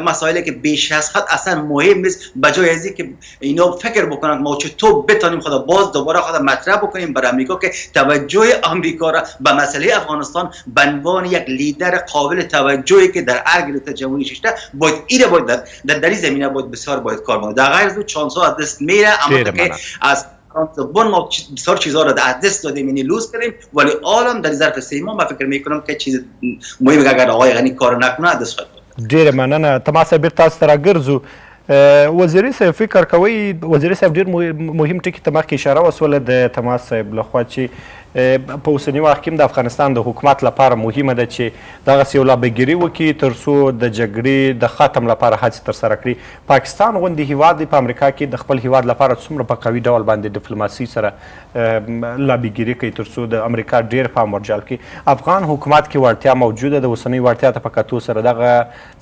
مسائلی که بیش از حد اصلا مهم نیست، بجای از اینکه اینا فکر بکنن ما چطور بتونیم خدا باز دوباره خدا مطرح بکنیم برای امریکا که توجه امریکا را به مسئله افغانستان به عنوان یک لیدر قابل توجهی که در ارگ جمهوری شده باید ایره باید در این زمینه باید بسیار باید کار کنه. در غیر از اون چانس ها از دست میره، اما که از زبان ما بسیار چیزها را از دست دادیم، یعنی لوس کردیم، ولی عالم در ظرف 3 ماه من فکر میکنم که چیز مهمه اگر آقای غنی کار نکنه از دست خواهد داد. ډیره مننه. تماسه بیرته تاسو ته راګرځو. وزیري صاحب فکر کوئ وزیري صاحب ډېر مهم ټکي ته مخکې اشاره وسوله د تماس صاحب لخوا چې په اوسني وخت کې د افغانستان د حکومت لپاره مهمه ده چې دغسې یو لابهګیري وکړي تر څو د جګړې د ختم لپاره هڅې ترسره کړي. پاکستان غوندې هیواد دی په امریکا کې د خپل هیواد لپاره څومره په قوي ډول باندې ډیپلوماسي سره لابهګیري کوي تر څو د امریکا ډېر پام ورجلب کړي. افغان حکومت کې وړتیا موجوده ده. اوسنۍ وړتیا ته په کتو سره دغه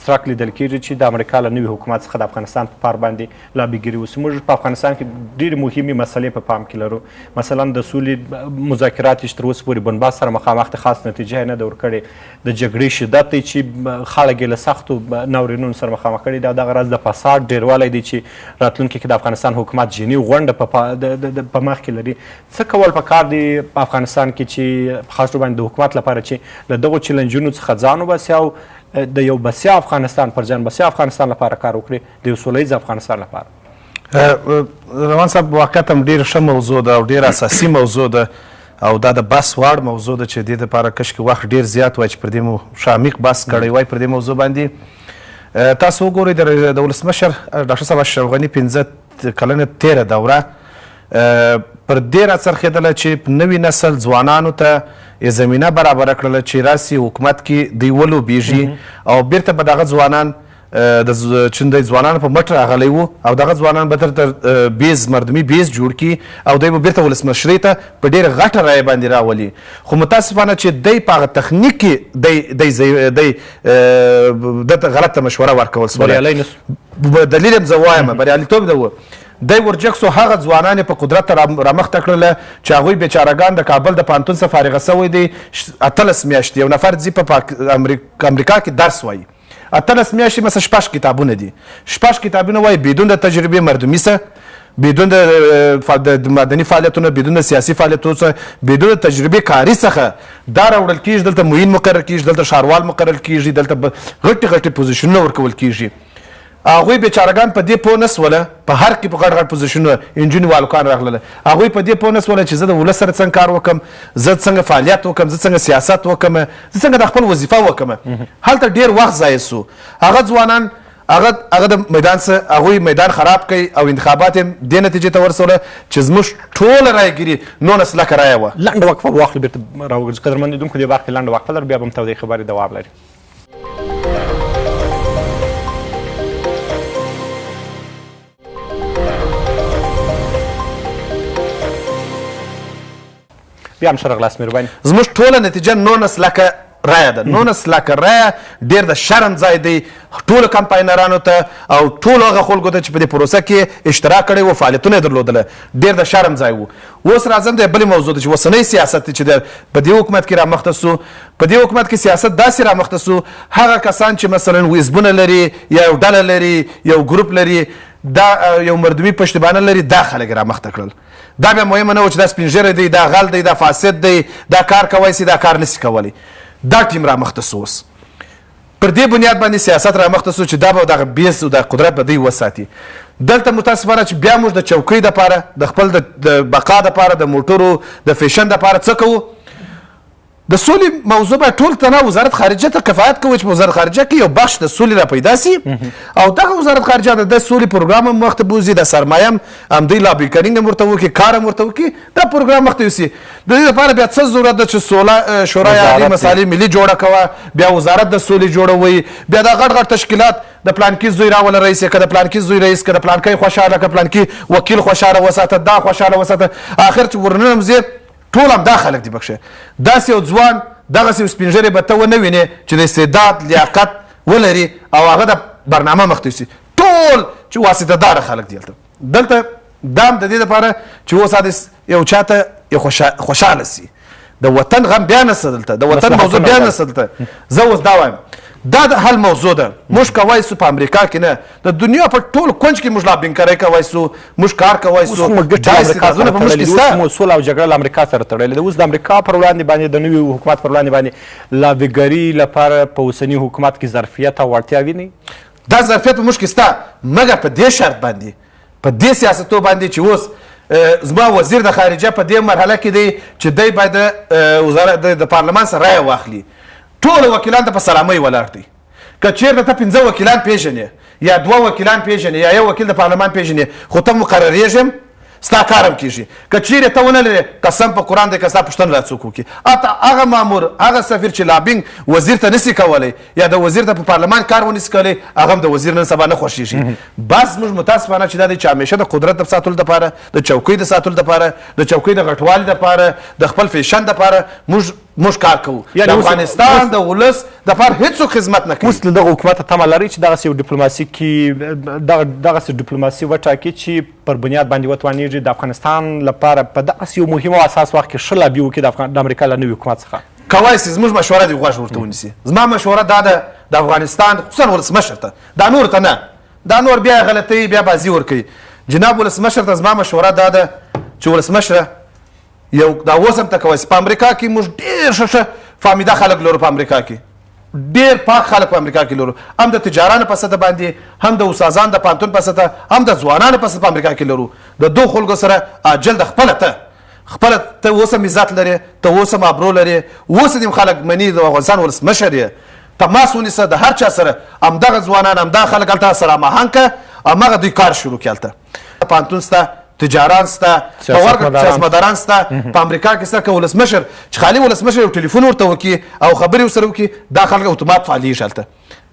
څرک لیدل کېږي چې د امریکا له نوي حکومت څخه د افغانستان په پار باندې لابهګیري وسي. موږ په افغانستان کې ډېرې مهمې مسلې په پام کې لرو. مثلا د سولې مذاکرات چې تر اوسه پورې بنباس سره مخامخ د خاص نتیجه یې نه ده ورکړې. د جګړې شدت دی چې خلک یې له سختو ناورینونو سره مخامخ کړي دي، او دغه راز د فساد ډېروالی دی چې راتلونکي کې د افغانستان حکومت جني غونډه په مخ کې لري. څه کول پکار دي په افغانستان کې چې په خاص ډول باندې د حکومت لپاره چې له دغو چیلنجونو څخه ځان وباسي او د یو بسیا افغانستان پر ځان بسیا افغانستان لپاره کار وکړي، د یو سوله ییز افغانستان لپاره؟ روان صاحب واقعا ډېر ښه موضوع ده او ډېر اساسي موضوع ده او دا د بحث وړ موضوع ده چې دې دپاره کشکې وخت ډېر زیات وای چې پر دې مو ښه عمیق بحث کړی وای پر دې موضوع باندې. تاسو وګورئ د ولسمشر ډاکټر صاحب اشرف غني 15 کلنه تېره دوره پر دې راڅرخېدله چې نوي نسل ځوانانو ته زمینه برابره کړله چې راسي حکومت کې دوی ولوبېږي او بیرته به دغه ځوانان چې د ځوانانو په مټ راغلی وو او دغه ځوانان به تر بیز مردمي بیز جوړ کړي او دوی به بیرته ولسمشرۍ ته په ډېره غټه رایه باندې راولي. خو متاسفانه چې دی په هغه تخنیک کې دی دته غلطه مشوره ورکول سوله. دلیل هم زه وایم بریالیتوب ده و. دی ورجک سو هغه ځوانان په قدرت رامخته کړله چې هغوی بیچارهګان د کابل د پوهنتون څخه فارغه سوی دی 18 میاشتې یو نفر ځي په امریکا کې درس وایي 18 میاشتې مثلا 6 کتابونه دي 6 کتابونه وایي بدون د تجربې مردمي څخه بدون د مدني فعالیتونو بدون د سیاسي فعالیتونو څخه بدون د تجربې کاري څخه دا راوړل کېږي دلته معین مقرر کېږي دلته ښاروال مقرر کېږي دلته غټې پوزیشنونه ورکول کېږي. هغوی بیچارهګان په دې پوه نه سوله په هر کې په غټ غټ پوزیشنونه انجونې والکان راغلله هغوی په دې پوه نه سوله چې زه د ولس سره څنګه کار وکړم زه څنګه فعالیت وکړم زه څنګه سیاست وکړم زه څنګه د خپل وظیفه وکړم. هلته ډېر وخت ضایع سو. هغه ځوانان هغه د میدان څخه هغوی میدان خراب کوي او انتخابات یې دې نتیجې ته ورسوله چې زموږ ټوله رایګیري 19 لکه رایه وه. لنډه وقفه به واخلو بیرته راوګرځو. قدرمن لیدونکو دې برخې لنډه وقفه لرو بیا به هم تودې خبرې دوام لري. بیا هم ښه راغلاست مهرباني. زموږ ټوله نتیجه 19 لکه رایه ده. 19 لکه رایه ډېر د شرم ځای دی ټولو کمپاینرانو ته او ټولو هغه خلکو ته چې په دې پروسه کې اشتراک کړی و فعالیتونه یې درلودله ډېر د شرم ځای و. اوس راځم د بلې موضوع ده چې اوسنی سیاست چې په دې حکومت کې رامخته سو په دې حکومت کې سیاست داسې رامخته سو هغه کسان چې مثلا حزبونه لري یا یو ډله لري یو ګروپ لري دا یو مردمي پشتیبانه لري دا خلک رامخته کړل. دا بیا مهمه نه و چې دا سپین ږیری دی دا غل دی دا فاسد دی دا کار کوی سي دا کار نسي کولی. دا ټیم رامخته سو. اوس پر دې بنیاد باندې سیاست رامخته سو چې دا به دغه بیس او د قدرت به دوی وساتي. دلته متاسفانه چې بیا موږ د چوکۍ دپاره د خپل د بقا دپاره د موټرو د فیشن دپاره څه کوو د سولې موضوع به ټول ته نه وزارت خارجه ته کفایت کوي چې په وزارت خارجه کې یو بخش د سولې را پیدا سي او دغه وزارت خارجه د سولې پروګرام هم مخته بوځي د سرمایه هم دوی لابیکرینګ هم ورته وکړي کار هم ورته وکړي دا پروګرام مخته یوسي د دې لپاره بیا څه ضرورت ده چې شورای عالی مصالح ملي جوړه کوه بیا وزارت د سولې جوړوي بیا دا غټ غټ تشکیلات د پلانکي زوی راوله رئیس که د پلانکي زوی رئیس که د پلانکۍ خوشحاله که پلانکي وکیل خوشحاله وساته دا خوشحاله وساته آخر چې ورننه ځې ټول هم دا خلک دي بخښه داسې یو ځوان دغسې یو سپین ږیری به ته ونه وینې چې د استعداد لیاقت ولري او هغه د برنامه مخته یوسي ټول چې واسطه داره خلک دي دلته دا هم د دې لپاره چې اوس یو چاته یو خوشحاله سي د وطن غم بیا نسته دلته د وطن موضوع بیا نسته دلته زه اوس دا وایم دا د حل موضوع ده موږ کولی سو په امریکا کې نه د دنیا په ټول کونج کې موږ لابینګرۍ کولی سو موږ کار کولی سو دا استعدادونه په موږ کې شته سوله او جګړه له امریکا سره تړلې ده اوس د امریکا پر وړاندې باندې د نوي حکومت پر وړاندې باندې لابینګري لپاره په اوسني حکومت کې ظرفیت او وړتیا ویني دا ظرفیت په موږ کې شته مګر په دې شرط باندې په دې سیاستو باندې چې اوس زما وزیر د خارجه په دې مرحله کې دی چې دی باید وزارت د پارلمان سره رایه واخلي ټول وکیلان ته په سلامۍ ولاړ دي که چېرته ته 5 وکیلان پیژنې یا 2 وکیلان پیژنې یا یو وکیل د پارلمان پیژنې خو ته مقرریږم ستا کار هم کېږي که چیرې ته ونه لرې قسم په قرآن دی که ستا پوښتنه را څوک وکړي هغه مامور هغه سفیر چې لابینګ وزیر ته نسي کولی یا د وزیر ته په پارلمان کار ونسي کولی هغه هم د وزیر نن سبا نه خوښېږي بس موږ متاسفانه چې دا دی چې همیشه د قدرت د ساتلو دپاره د چوکۍ د ساتلو دپاره د چوکۍ د غټوالي دپاره د خپل فیشن دپاره موږ کار کوو د افغانستان د ولس دپاره هېڅوک خدمت نه کوي اوس له دغه حکومته تمه لرئ چې دغسې یو ډیپلوماسي کې دغسې ډیپلوماسي وټاکي چې پر بنیاد باندې وتوانېږي د افغانستان لپاره په دغسې یو مهم او اساس وخت کې ښه لابي وکړي د امریکا له نوي حکومت څخه کولی سي زموږ مشوره دې غوږ ورته ونیسي زما مشوره دا ده د افغانستان خصوصا ولسمشر ته دا نور ته نه دا نور بیا غلطوي بیا بازي ورکوي جناب ولسمشر ته زما مشوره دا ده چې ولسمشره یو دا اوس هم ته کولی سي په امریکا کې موږ ډېر ښه فامیده خلک لرو په امریکا کې ډېر پاک خلک په امریکا کې لرو هم د تجارانو په سطح باندې هم د استادانو د پوهنتون په سطح هم د ځوانانو په سطح په امریکا کې لرو د دو خلکو سره عاجل د خپله ته اوس هم عزت لرې ته اوس هم ابرو لرې اوس دې خلک مني د افغانستان ولسمشر یې تماس ونیسه د هر چا سره همدغه ځوانان همدغه خلک هلته سره هماهنګ کړه هماغه دوی کار شروع کړي هلته پوهنتون شته تجاران شته سیاستمداران شته په امریکا کې شته که ولسمشر چې خالي ولسمشر یو ټلیفون ورته وکړي او خبرې ورسره وکړي دا خلک اتومات فعالیږي هلته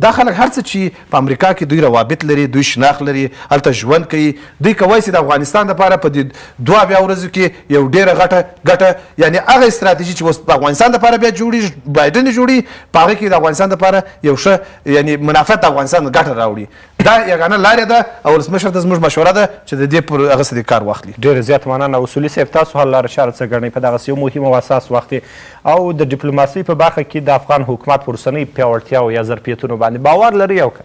دا خلک هر څه چې په امریکا کې دوی روابط لري دوی شناخت لري هلته ژوند کوي دوی کولی سي د افغانستان دپاره په دې 2 ورځو کې یو ډېره ګټه یعنې هغه استراتیژي چې اوس په افغانستان دپاره بیا جوړېږي بایډن یې جوړي په هغې کې د افغانستان دپاره یو ښه یعنې منافعت د افغانستان ګټه راوړي دا یګانه لارې ده او ولسمشر ته زموږ مشوره ده چې د دې پر هغه څه کار واخلي ډېره زیات مننه اصولي صاحب تاسو حل لاره چاره څه ګڼئ په دغسې یو مهم او اساس وخت او د ډیپلوماسۍ په برخه کې د افغان حکومت پر اوسنۍ پیاوړتیاو یا ظرفیتونو باندې باور لرئ او که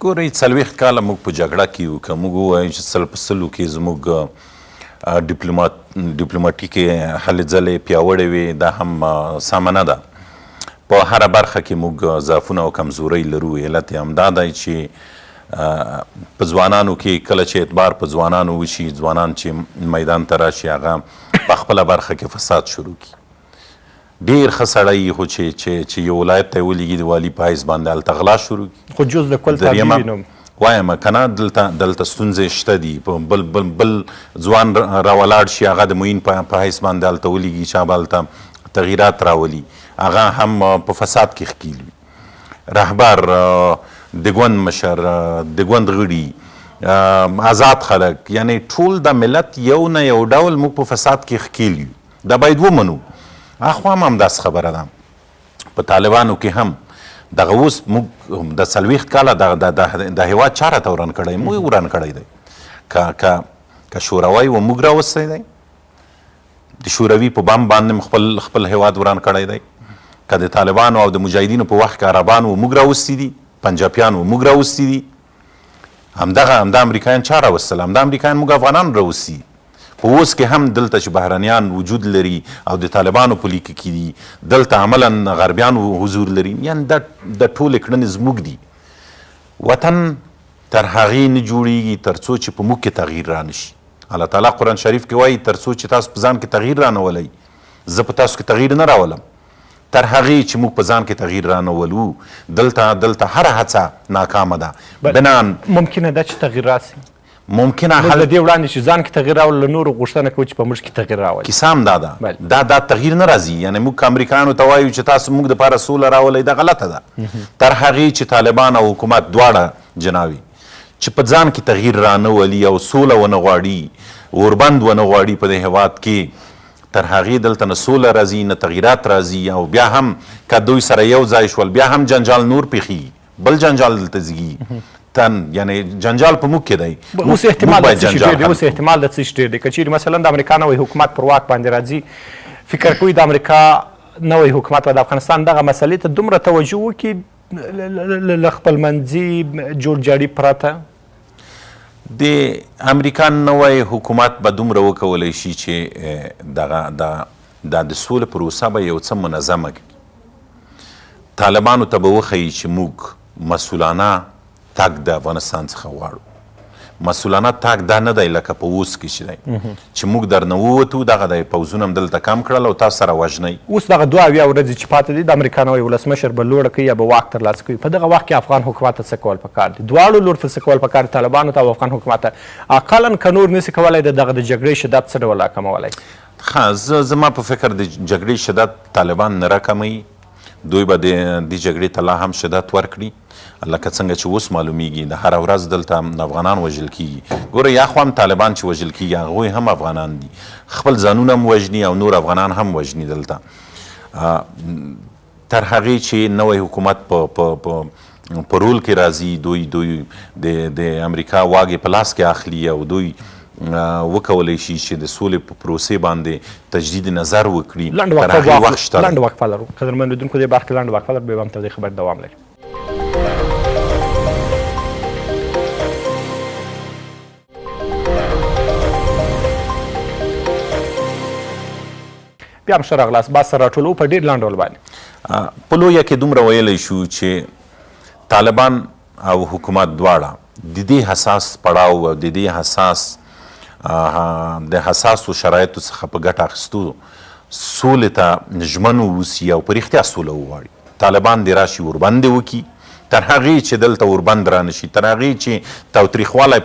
ګورئ 40 کاله موږ په جګړه کې یو که موږ ووایو چې 100 په 100 کې زموږ ډیپلوماټیکې هلې ځلې پیاوړې وې دا هم سامه ده په هره برخه کې موږ ضعفونه او کمزورۍ لرو علت یې همدا دی چې په ځوانانو کې کله چې اعتبار په ځوانانو وشي ځوانان چې میدان ته راشي هغه په خپله برخه کې فساد شروع کړي ډېر ښه سړی خو چې یو ولایت ته یې ولیږي د والي په حیث باندې هلته غلا شروع کړي خو جز د کل تابع وینم وایم که نه دلته ستونزې شته دي بل ځوان راولاړ شي هغه د معین په حیث باندې هلته ولیږي چې به هلته تغییرات راولي هغه هم په فساد کې ښکیل وي رهبر د ګوند مشر د ګوند غړي آزاد خلک یعنی ټول د ملت یو نه یو ډول موږ په فساد کې ښکیل یو دا باید ومنو اخوا هم همداسې خبره ده په طالبانو کې هم دغه اوس موږ د 40 کاله د هېواد چا راته وران کړی موږ یې وران کړی دی که شوروی و موږ راوستی دی د شوروي په بم باندې خپل هېواد وران کړی دی که د طالبانو او د مجاهدینو په وخت کې عربان و موږ راوستی دي پنجابیان و موږ راوستی دي همدا امریکایان چا راوستل همدا امریکایان موږ افغانان راوستی په اوس کې هم دلته چې بهرنیان وجود لري او د طالبانو په لیکه کې دي دلته عملا غربیان حضور لري یعنې د ټولې کړنې زموږ دي وطن تر هغې نه جوړیږي تر څو چې په موږ کې تغییر رانشي الله تعالی قرآن شریف کې وایي تر څو چې تاسو په ځان کې تغییر رانولئ زه په تاسو کې تغییر نه راولم تر هغې چې موږ په ځان کې تغییر رانولو دلته هره هڅه ناکامه ده بنان ممکنه ده چې تغییر راسي ممکنه موږ د دې وړاندې چې ځان کې تغییر راوړو له نورو غوښتنه کوو چې په موږ کې تغییر راولي کیسه هم دا ده دا تغییر نه راځي یعنې موږ که امریکایانو ته وایو چې تاسو موږ دپاره سوله راولئ دا غلطه ده تر هغې چې طالبان او حکومت دواړه جناوي چې په ځان کې تغییر رانولي او سوله ونه غواړي اوربند ونه غواړي په دې هېواد کې تر هغې دلته نه سوله راځي نه تغییرات راځي او بیا هم که دوی سره یو ځای شول بیا هم جنجال نور پیښیږي بل جنجال دلته زیږي یعنې جنجال په موږ کې دی اوس احتمال د څه شي ډېر دی اوس احتمال د څه شي ډېر دی که چیرې مثلا د امریکا نوی حکومت پر واک باندې راځي فکر کوي د امریکا نوی حکومت به د افغانستان دغه مسلې ته دومره توجه وکړي له خپلمنځي جوړجاړي پرته د امریکا نوی حکومت به دومره وکولی شي چې دا د سولې پروسه به یو څه منظمه کړي طالبانو ته به وښیي چې موږ مسؤلانه تګ د افغانستان څخه غواړو مسؤلانه تګ دا نه دی لکه په اوس کې چې دی چې موږ درنه ووتو دغه د پوځونه هم دلته کم کړل او تاسو سره وژنئ اوس دغه 2 ورځې چې پاتې دي د امریکا نوی ولسمشر به لوړه کوي یا به واک ترلاسه کوي په دغه وخت کې افغان حکومت ته څه کول پکار دي دواړو لور ته څه کول پکار دي طالبانو ته او افغان حکومت ته اقلا که نور نسي کولی دغه د جګړې شدت څه ډول راکمولی ښه زما په فکر د جګړې شدت طالبان نه راکموي دوی به د جګړې ته لا هم شدت ورکړي لکه څنګه چې اوس معلومیږي د هره ورځ دلته افغانان وژل کیږي ګوره یا خو هم طالبان چې وژل کیږي هغوی هم افغانان دي خپل ځانونه هم وژني او نور افغانان هم وژني دلته تر هغې چې نوی حکومت په رول کې راځي دوی د امریکا واګې په لاس کې اخلي او دوی وکولی شي چې د سولې په پروسې باندې تجدید نظر وکړي تر هغې وخت شته لنډ وقفه لرو قدرمن لیدونکو دې برخه کې لنډ وقفه لرو بیا به هم تر دې خبر دوام لري بیا هم ښه راغلاست بحث سره راټولوو په ډېر لنډ ډول باندې په لویه کې دومره ویلی شو چې طالبان او حکومت دواړه د دې حساس پړاو او د دې د حساسو شرایطو څخه په ګټه اخیستو سولې ته ژمن واوسي او په رښتیا سوله وغواړي طالبان دې راشي اوربند وکړي تر هغې چې دلته اوربند را نشي تر هغې چې تاوتریخوالی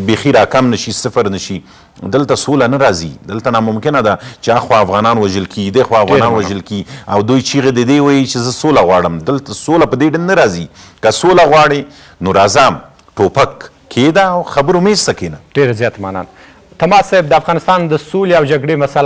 بیخي راکم نشي صفر نشي دلته سوله نه راځي دلته ناممکنه ده چې اخوا افغانان وژل کي دخوا افغانان وژل کي او دوی چیغې د دې وایي چې زه سوله غواړم دلته سوله په دې ډول نه راځي که سوله غواړې نو راځم ټوپک کېږده او خبرو میز ته کښېنه ډېره زیات مننه تماس صاحب د افغانستان د سولې او جګړې مسله